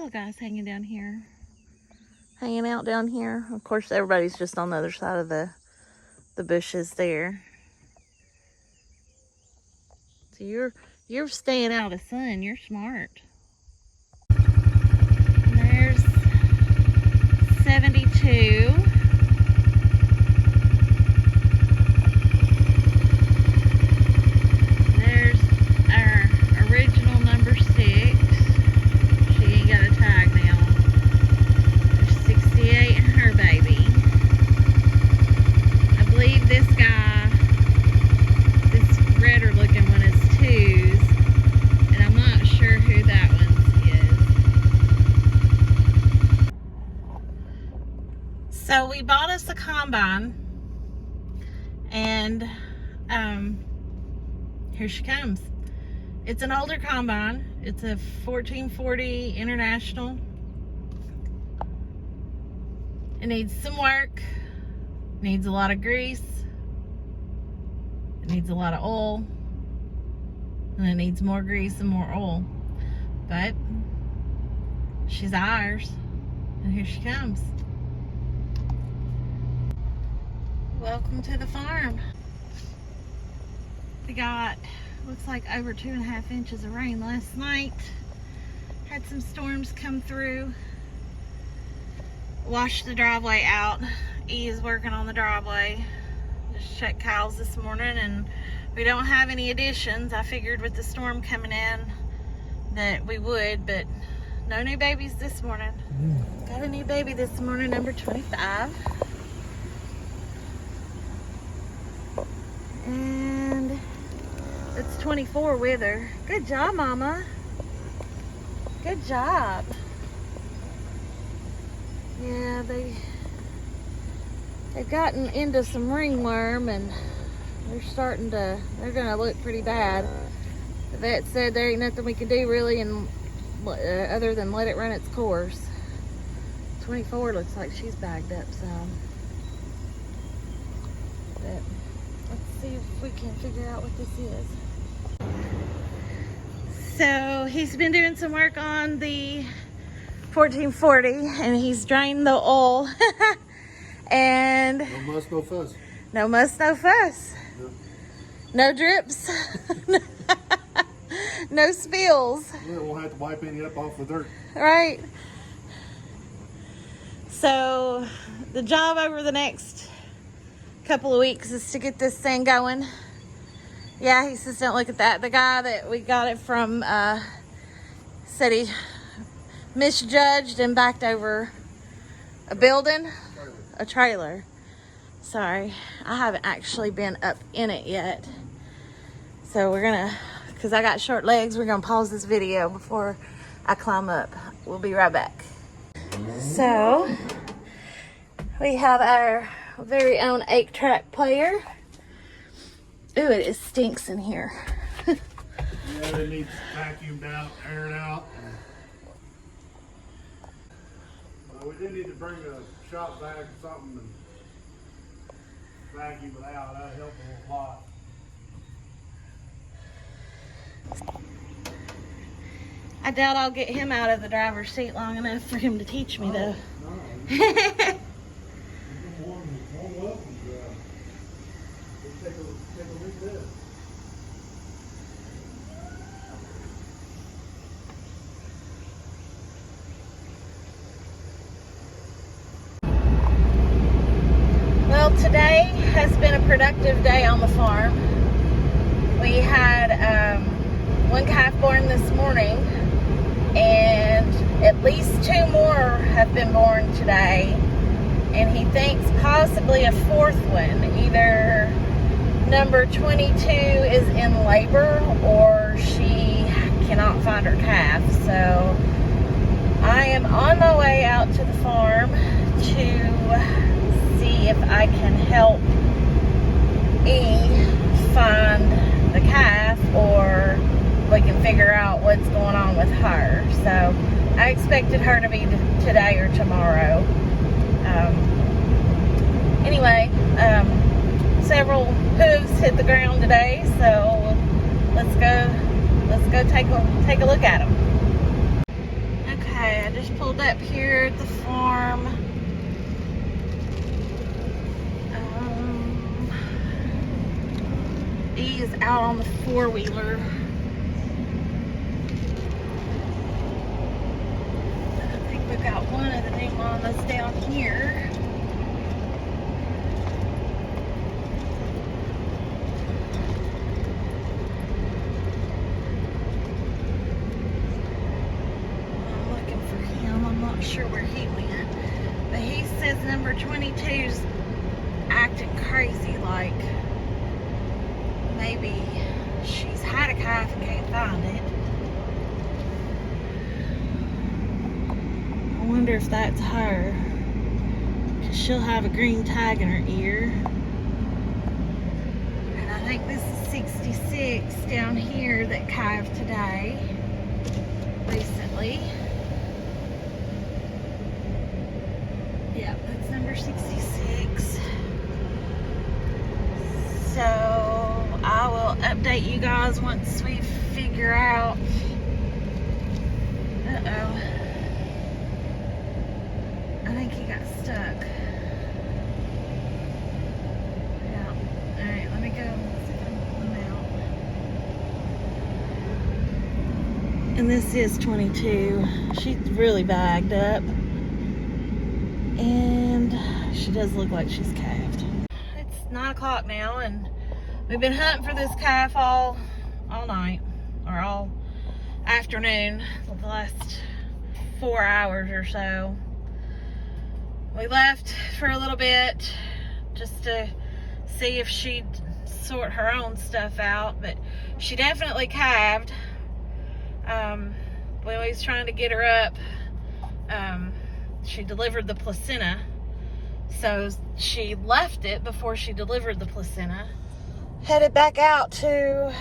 of guys hanging down here. Hanging out down here. Of course, everybody's just on the other side of the bushes there. So you're staying out of the sun. You're smart. And there's 72. There's our original number 6. She ain't got a tag now. There's 68 and her baby. I believe this guy, this redder looking one is 2s, and I'm not sure who that one is. So we bought us a combine, and here she comes. It's an older combine. It's a 1440 International. It needs some work. Needs a lot of grease. It needs a lot of oil. And it needs more grease and more oil. But she's ours. And here she comes. Welcome to the farm. We got, looks like over 2.5 inches of rain last night. Had some storms come through. Washed the driveway out. E is working on the driveway. Just checked cows this morning, and we don't have any additions. I figured with the storm coming in that we would, but no new babies this morning. Got a new baby this morning, number 25. And it's 24 with her. Good job, Mama. Good job. Yeah, they've gotten into some ringworm, and they're gonna look pretty bad. The vet said there ain't nothing we can do really, and other than let it run its course. 24 looks like she's bagged up some. But let's see if we can figure out what this is. So he's been doing some work on the 1440, and he's drained the oil. And no muss, no fuss. No muss, no fuss. No drips. No spills. We won't have to wipe any up off the dirt. Right. So the job over the next couple of weeks is to get this thing going. Yeah, he says don't look at that. The guy that we got it from said he misjudged and backed over a building, a trailer. Sorry, I haven't actually been up in it yet. So we're gonna, because I got short legs, we're gonna pause this video before I climb up. We'll be right back. So we have our very own 8-track player. Ooh, it stinks in here. Yeah, it needs vacuumed out, aired out. We do need to bring a shop vac or something and vacuum it out. That'd help a whole lot. I doubt I'll get him out of the driver's seat long enough for him to teach me, though. Well, today has been a productive day on the farm. We had one calf born this morning, and at least 2 more have been born today, and he thinks possibly a 4th one. Either number 22 is in labor or she cannot find her calf. So I am on my way out to the farm to see if I can help E find the calf, or we can figure out what's going on with her. So I expected her to be today or tomorrow. Anyway, several hooves hit the ground today, so let's go take a look at them. Okay, I just pulled up here at the farm. E is out on the four-wheeler. I think we've got one of the new mamas down here. I'm looking for him. I'm not sure where he went. But he says number 22's acting crazy, like maybe she's had a calf and can't find it. I wonder if that's her, because she'll have a green tag in her ear. And I think this is 66 down here that calved today, recently. Yeah, that's number 66. So I will update you guys once we figure out. Uh-oh. I think he got stuck. Yeah. Alright, let me go see if I can pull him out. And this is 22. She's really bagged up. And she does look like she's calved. It's 9 o'clock now, and we've been hunting for this calf all night, or all afternoon, the last 4 hours or so. We left for a little bit just to see if she'd sort her own stuff out, but she definitely calved. When we was trying to get her up, she delivered the placenta, so she left it before she delivered the placenta. Headed back out to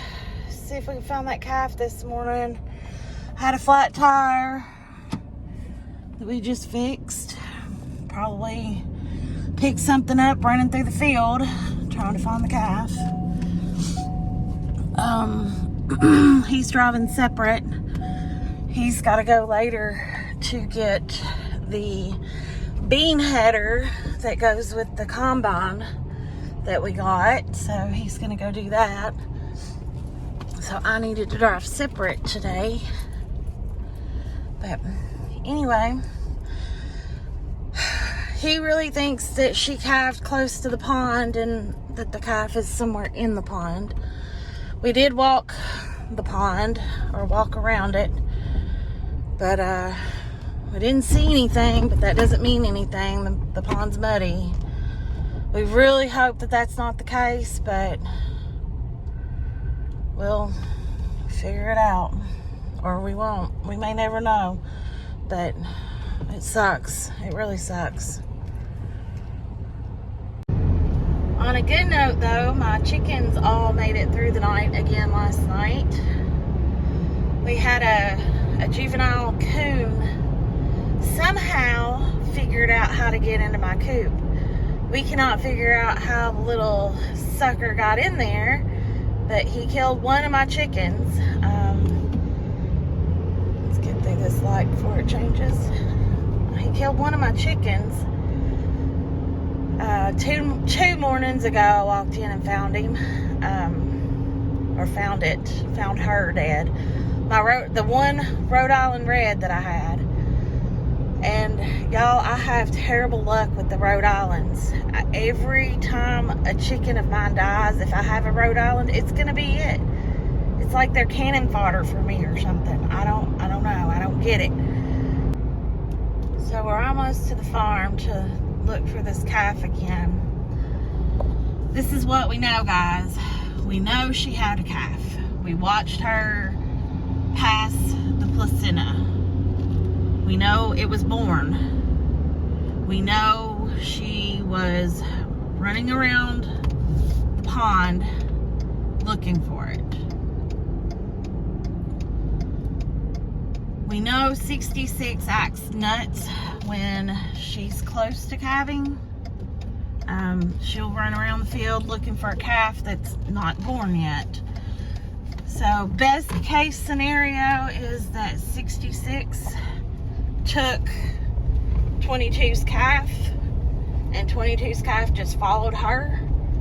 see if we can find that calf this morning. Had a flat tire that we just fixed. Probably picked something up running through the field trying to find the calf. He's driving separate. He's got to go later to get the bean header that goes with the combine that we got, so he's gonna go do that. So I needed to drive separate today. But anyway, he really thinks that she calved close to the pond and that the calf is somewhere in the pond. We did walk the pond, or walk around it, but we didn't see anything, but that doesn't mean anything. The pond's muddy. We really hope that that's not the case, but we'll figure it out. Or we won't. We may never know. But it sucks. It really sucks. On a good note, though, my chickens all made it through the night again last night. We had a juvenile coon somehow figured out how to get into my coop. We cannot figure out how the little sucker got in there, but he killed one of my chickens. Let's get through this light before it changes. He killed one of my chickens. Two mornings ago, I walked in and found him, found her dead. The one Rhode Island Red that I had. And y'all, I have terrible luck with the Rhode Islands. Every time a chicken of mine dies, if I have a Rhode Island, it's gonna be it. It's like they're cannon fodder for me or something. I don't know. I don't get it. So we're almost to the farm to look for this calf again. This is what we know, guys. We know she had a calf. We watched her pass the placenta. We know it was born. We know she was running around the pond looking for it. We know 66 acts nuts when she's close to calving. She'll run around the field looking for a calf that's not born yet. So best case scenario is that 66 took 22's calf, and 22's calf just followed her,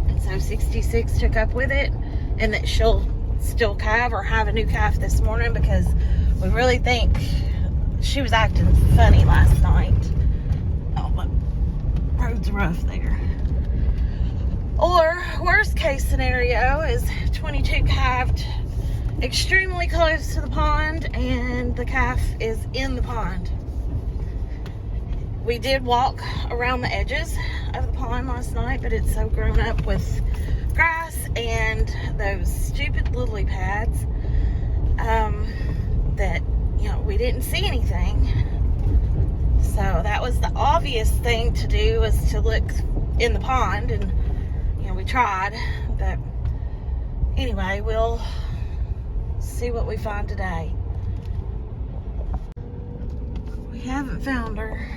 and so 66 took up with it, and that she'll still calve or have a new calf this morning, because we really think she was acting funny last night. Oh, look, road's rough there. Or worst case scenario is 22 calved extremely close to the pond and the calf is in the pond. We did walk around the edges of the pond last night, but it's so grown up with grass and those stupid lily pads that, you know, we didn't see anything. So that was the obvious thing to do, was to look in the pond, and you know, we tried, but anyway, we'll see what we find today. We haven't found her.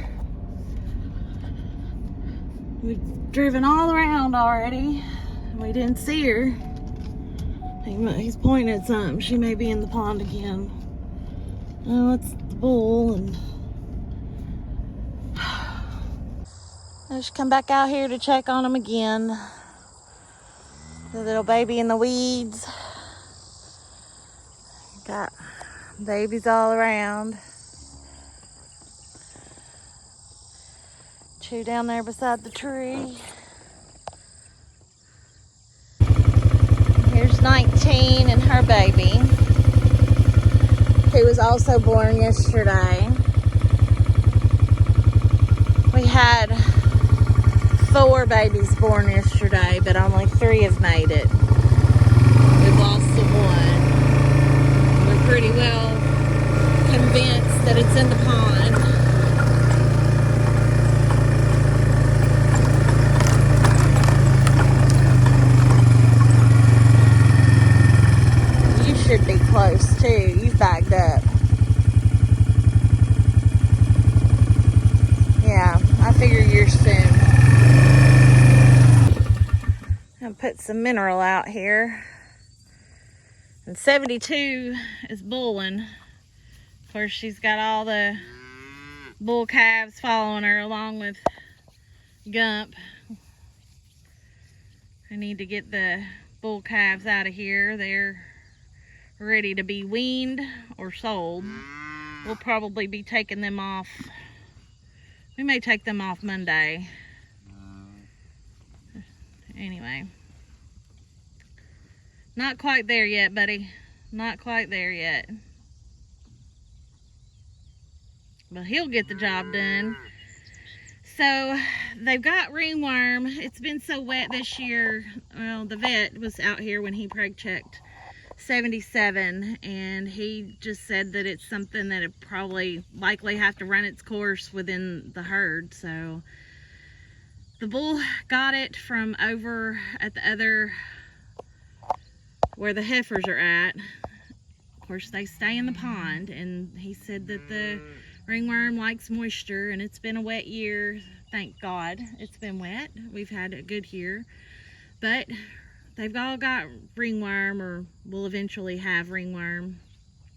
We've driven all around already, and we didn't see her. He's pointing at something. She may be in the pond again. Oh, it's the bull, and I should come back out here to check on him again. The little baby in the weeds. Got babies all around. Two down there beside the tree. Here's 19 and her baby, who was also born yesterday. We had 4 babies born yesterday, but only 3 have made it. We've lost the one. We're pretty well convinced that it's in the pond. You should be close too. You've backed up. Yeah, I figure you're soon. I'll put some mineral out here. And 72 is bulling. Of course, she's got all the bull calves following her, along with Gump. I need to get the bull calves out of here. They're ready to be weaned or sold. We'll probably be taking them off. We may take them off Monday. Anyway. Not quite there yet, buddy. Not quite there yet. But he'll get the job done. So, they've got ringworm. It's been so wet this year. Well, the vet was out here when he preg checked 77, and he just said that it's something that it probably likely have to run its course within the herd. So, the bull got it from over at the other, where the heifers are at. Of course, they stay in the pond, and he said that the ringworm likes moisture, and it's been a wet year. Thank God it's been wet. We've had a good year, but they've all got ringworm, or will eventually have ringworm,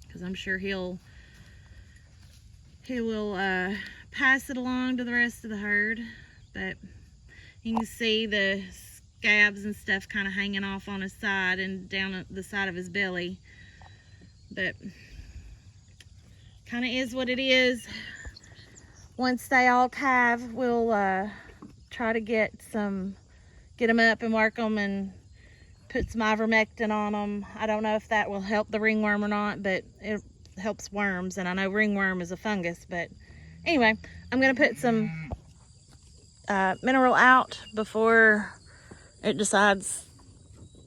because I'm sure he will pass it along to the rest of the herd. But you can see the scabs and stuff kind of hanging off on his side and down the side of his belly. But kind of is what it is. Once they all calve, we'll try to get them up and work them and put some ivermectin on them. I don't know if that will help the ringworm or not, but it helps worms, and I know ringworm is a fungus. But anyway, I'm gonna put some mineral out before it decides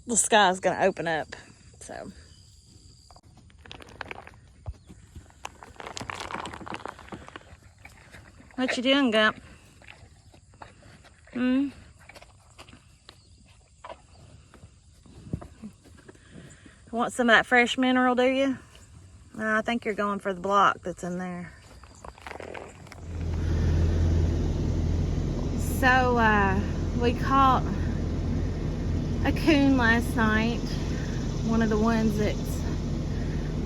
the sky's gonna open up. So what you doing, Gump? Want some of that fresh mineral, do you? I think you're going for the block that's in there. So, we caught a coon last night. One of the ones that's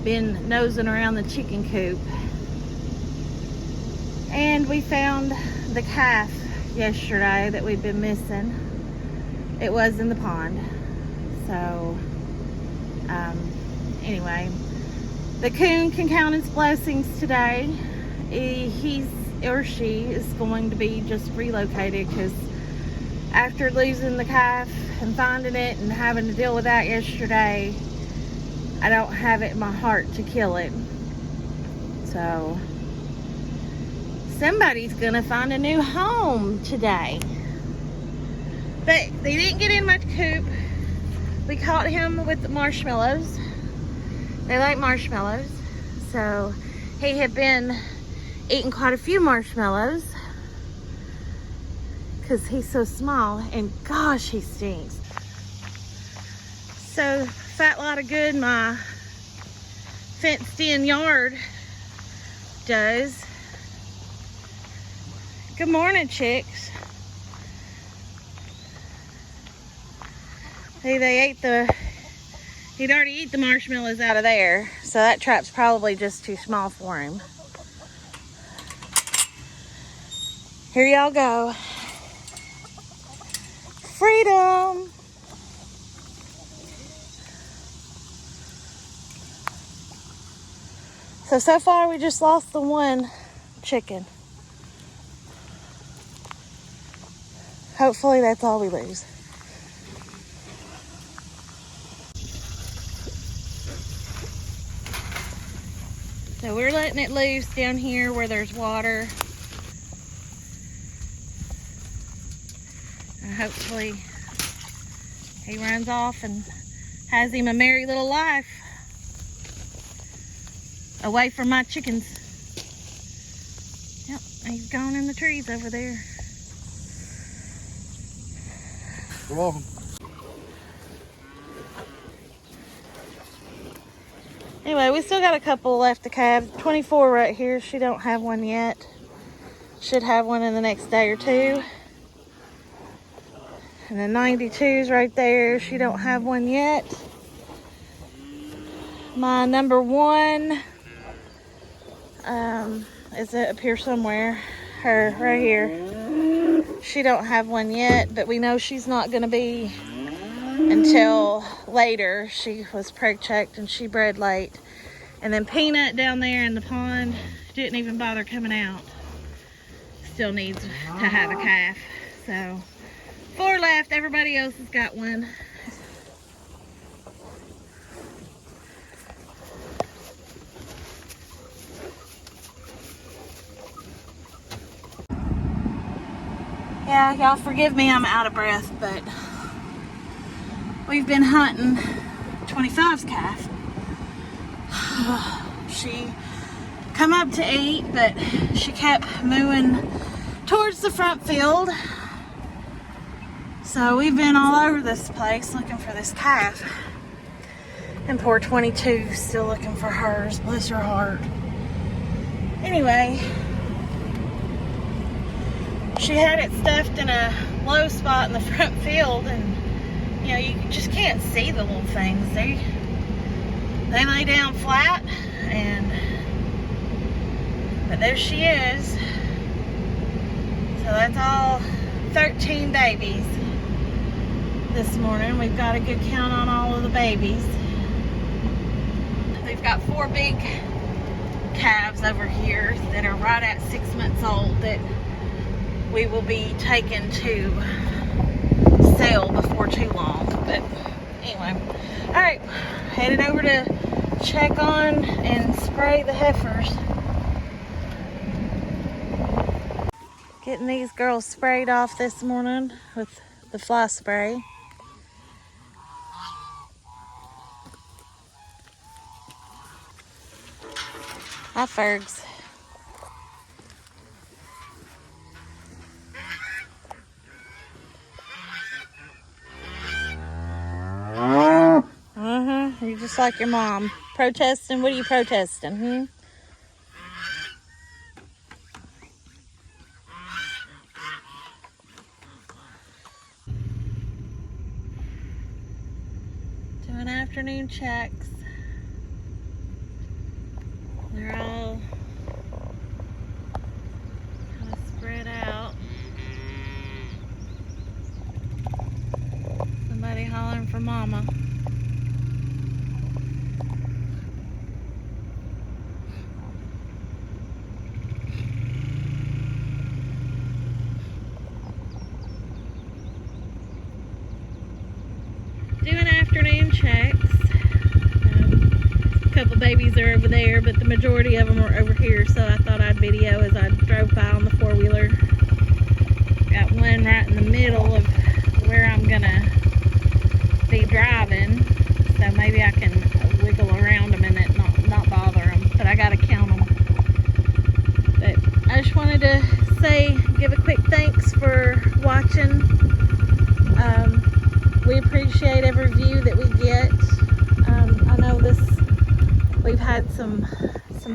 been nosing around the chicken coop. And we found the calf yesterday that we've been missing. It was in the pond. So, anyway, the coon can count his blessings today. He's or she is going to be just relocated because after losing the calf and finding it and having to deal with that yesterday, I don't have it in my heart to kill it. So somebody's gonna find a new home today. But they didn't get in my coop. We caught him with the marshmallows. They like marshmallows. So he had been eating quite a few marshmallows because he's so small, and gosh, he stinks. So fat lot of good my fenced in yard does. Good morning, chicks. Hey, he'd already eat the marshmallows out of there, so that trap's probably just too small for him. Here y'all go. Freedom. So far we just lost the one chicken. Hopefully that's all we lose. So we're letting it loose down here where there's water. And hopefully he runs off and has him a merry little life away from my chickens. Yep, he's gone in the trees over there. You're welcome. Anyway, we still got a couple left to calve. 24 right here. She don't have one yet. Should have one in the next day or two. And the 92's right there. She don't have one yet. My number one is it up here somewhere? Her right here. She don't have one yet, but we know she's not going to be until later. She was preg checked and she bred late. And then Peanut down there in the pond didn't even bother coming out. Still needs to have a calf. So 4 left. Everybody else has got one. Yeah, y'all forgive me, I'm out of breath, but we've been hunting 25's calf. She come up to eat, but she kept moving towards the front field. So we've been all over this place looking for this calf. And poor 22 still looking for hers, bless her heart. Anyway, she had it stuffed in a low spot in the front field, and you know, you just can't see the little things. They lay down flat, but there she is. So that's all 13 babies this morning. We've got a good count on all of the babies. We've got 4 big calves over here that are right at 6 months old that we will be taking to sell before too long. But anyway, all right, headed over to check on and spray the heifers. Getting these girls sprayed off this morning with the fly spray. Hi, Fergs. You're just like your mom. Protesting? What are you protesting, Doing afternoon checks. They're all mama. Doing afternoon checks. A couple babies are over there, but the majority of them are over here, so I thought I'd video as I drove by on the four-wheeler. Got one right in the middle of where I'm gonna be driving, so maybe I can wiggle around them and it not bother them, but I gotta count them. But I just wanted to give a quick thanks for watching. We appreciate every view that we get. I know we've had some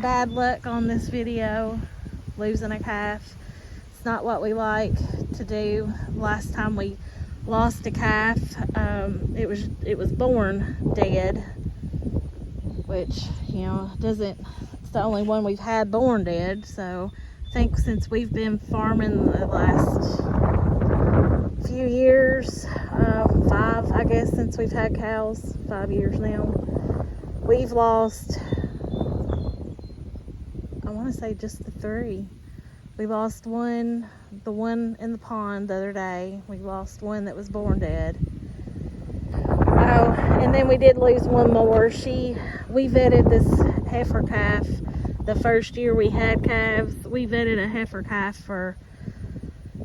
bad luck on this video, losing a calf. It's not what we like to do. Last time we lost a calf, it was born dead, which, you know, it's the only one we've had born dead. So I think since we've been farming the last few years, 5, I guess, since we've had cows, 5 years now, we've lost, I want to say just the 3. We lost one, the one in the pond the other day. We lost one that was born dead. Oh, and then we did lose one more. We vetted this heifer calf the first year we had calves. We vetted a heifer calf for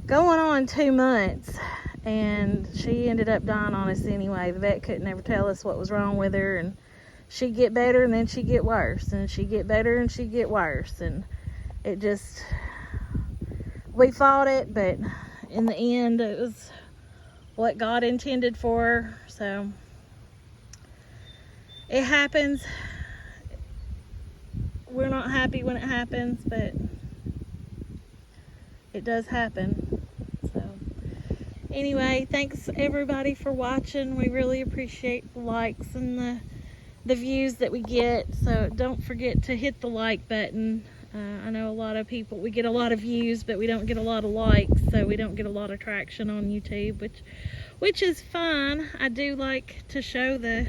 going on 2 months, and she ended up dying on us anyway. The vet couldn't ever tell us what was wrong with her, and she'd get better and then she'd get worse, and she'd get better and she'd get worse, and it just, we fought it, but in the end it was what God intended for her. So it happens. We're not happy when it happens, but it does happen. So anyway, thanks everybody for watching. We really appreciate the likes and the views that we get. So don't forget to hit the like button. I know a lot of people, we get a lot of views, but we don't get a lot of likes, so we don't get a lot of traction on YouTube, which is fine. I do like to show the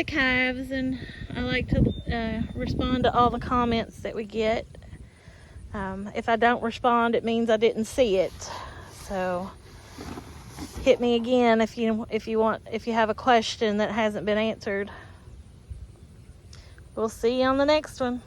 calves, and I like to respond to all the comments that we get. If I don't respond, it means I didn't see it. So hit me again if you have a question that hasn't been answered. We'll see you on the next one.